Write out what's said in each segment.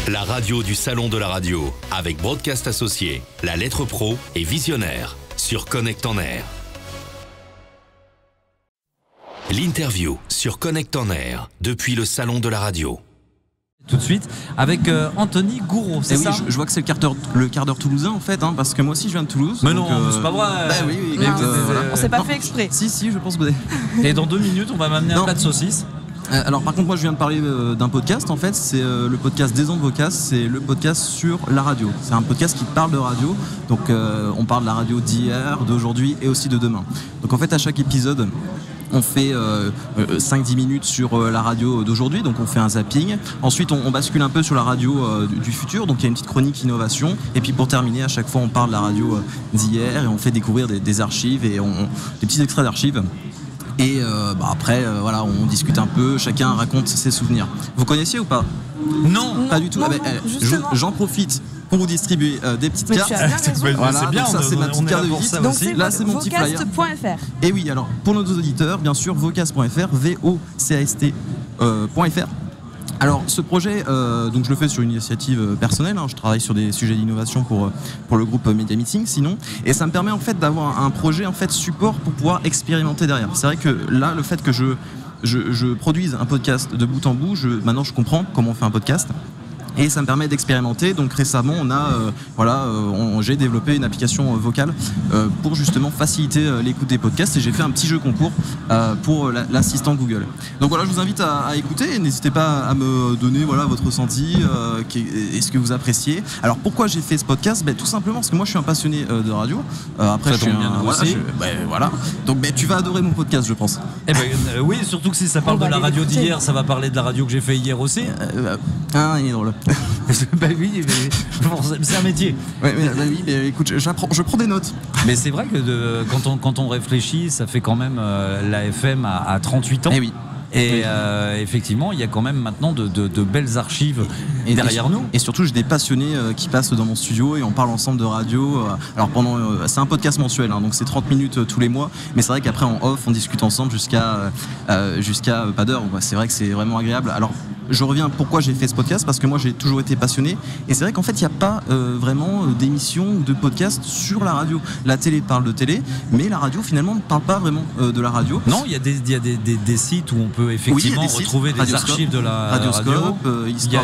La radio du Salon de la radio, avec Broadcast Associés, La Lettre Pro et Visionnaire, sur Connect en Air. L'interview sur Connect en Air, depuis le Salon de la radio. Tout de suite avec Anthony Gouraud, c'est ça? Je vois que c'est le quart d'heure toulousain en fait, parce que moi aussi je viens de Toulouse. Mais non, c'est pas vrai. Bah oui, non, on s'est pas fait exprès. Si, je pense que vous avez. Et dans 2 minutes, on va m'amener un plat de saucisses. Alors par contre moi je viens de parler d'un podcast en fait, c'est le podcast des ondes Vocast, c'est le podcast sur la radio. C'est un podcast qui parle de radio, donc on parle de la radio d'hier, d'aujourd'hui et aussi de demain. Donc en fait à chaque épisode on fait 5-10 minutes sur la radio d'aujourd'hui, donc on fait un zapping. Ensuite on bascule un peu sur la radio du futur, donc il y a une petite chronique innovation. Et puis pour terminer, à chaque fois on parle de la radio d'hier et on fait découvrir des archives et des petits extraits d'archives. Et après, voilà, on discute un peu, chacun raconte ses souvenirs. Vous connaissiez ou pas? Non, pas du tout. Non, J'en profite pour vous distribuer des petites cartes. Voilà, c'est bien, ça c'est ma petite carte de visite. Donc c'est là c'est mon petit flyer. Vocast.fr. Et oui, alors pour nos auditeurs, bien sûr, vocast.fr, VOCAST.fr. Alors ce projet, donc je le fais sur une initiative personnelle, je travaille sur des sujets d'innovation pour le groupe Media Meeting sinon, et ça me permet en fait d'avoir un projet en fait support pour pouvoir expérimenter derrière. C'est vrai que là le fait que je produise un podcast de bout en bout, maintenant je comprends comment on fait un podcast. Et ça me permet d'expérimenter. Donc récemment, j'ai développé une application vocale pour justement faciliter l'écoute des podcasts. Et j'ai fait un petit jeu concours pour l'assistant Google. Donc voilà, je vous invite à écouter. N'hésitez pas à me donner votre ressenti, et ce que vous appréciez. Alors pourquoi j'ai fait ce podcast? Tout simplement parce que moi je suis un passionné de radio. Après, ça tombe bien aussi. Donc tu vas adorer mon podcast, je pense. Oui, surtout que si ça parle de la radio d'hier, ça va parler de la radio que j'ai fait hier aussi. Il est drôle. Oui, c'est un métier. Oui, mais écoute, je prends des notes. Mais c'est vrai que quand on réfléchit, ça fait quand même la FM à 38 ans. Et oui. Et effectivement, il y a quand même maintenant de belles archives derrière nous. Et surtout, j'ai des passionnés qui passent dans mon studio et on parle ensemble de radio. Alors c'est un podcast mensuel, donc c'est 30 minutes tous les mois. Mais c'est vrai qu'après en off, on discute ensemble jusqu'à pas d'heure. C'est vrai que c'est vraiment agréable. Alors je reviens pourquoi j'ai fait ce podcast, parce que moi j'ai toujours été passionné et c'est vrai qu'en fait il n'y a pas vraiment d'émission ou de podcast sur la radio. La télé parle de télé, mais la radio finalement ne parle pas vraiment de la radio. Non, il y a des sites où on peut effectivement retrouver des archives de la Radioscope, radio. Il y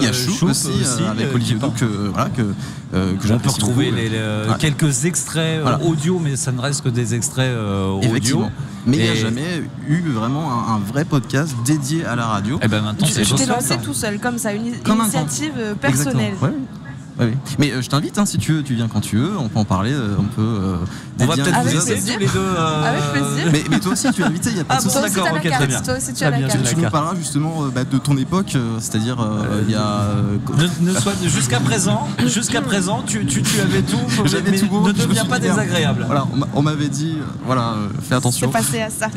a Choup aussi, avec Olivier Doux que on peut retrouver quelques extraits audio, mais ça ne reste que des extraits audio. Mais il n'y a jamais eu vraiment un vrai podcast dédié à la radio. Et maintenant, tu t'es lancé tout seul, comme ça, une initiative personnelle. Oui. Mais je t'invite, si tu veux, tu viens quand tu veux, on peut en parler, on peut... on va peut-être vous essayer tous les deux. Avec plaisir. Mais toi aussi tu es invité, il n'y a pas de souci. Toi aussi tu as la carte. Tu nous parleras justement de ton époque, c'est-à-dire il y a... Jusqu'à présent, tu avais tout, j'avais tout beau, ne deviens pas désagréable. Voilà, on m'avait dit, fais attention. C'est passé à ça.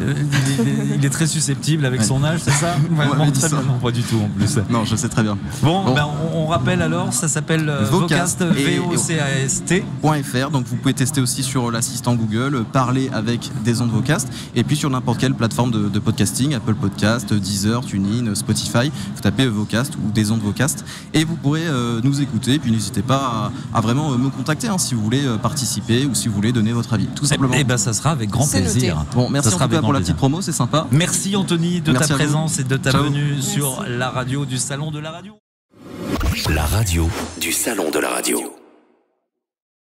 Il est très susceptible avec son âge, c'est ça? Non, pas du tout en plus. Non, je sais très bien. Bon. On rappelle alors, ça s'appelle Vocast, VOCAST.fr. Donc vous pouvez tester aussi sur l'assistant Google, parler avec des ondes Vocast, et puis sur n'importe quelle plateforme de podcasting, Apple Podcast, Deezer, TuneIn, Spotify. Vous tapez Vocast ou des ondes Vocast et vous pourrez nous écouter. Et puis n'hésitez pas à vraiment me contacter si vous voulez participer ou si vous voulez donner votre avis, tout simplement. Ça sera avec grand plaisir. Bon, merci en tout cas pour la petite promo, c'est sympa. Merci Anthony de ta présence et de ta venue sur la radio du Salon de la radio. La radio du Salon de la radio.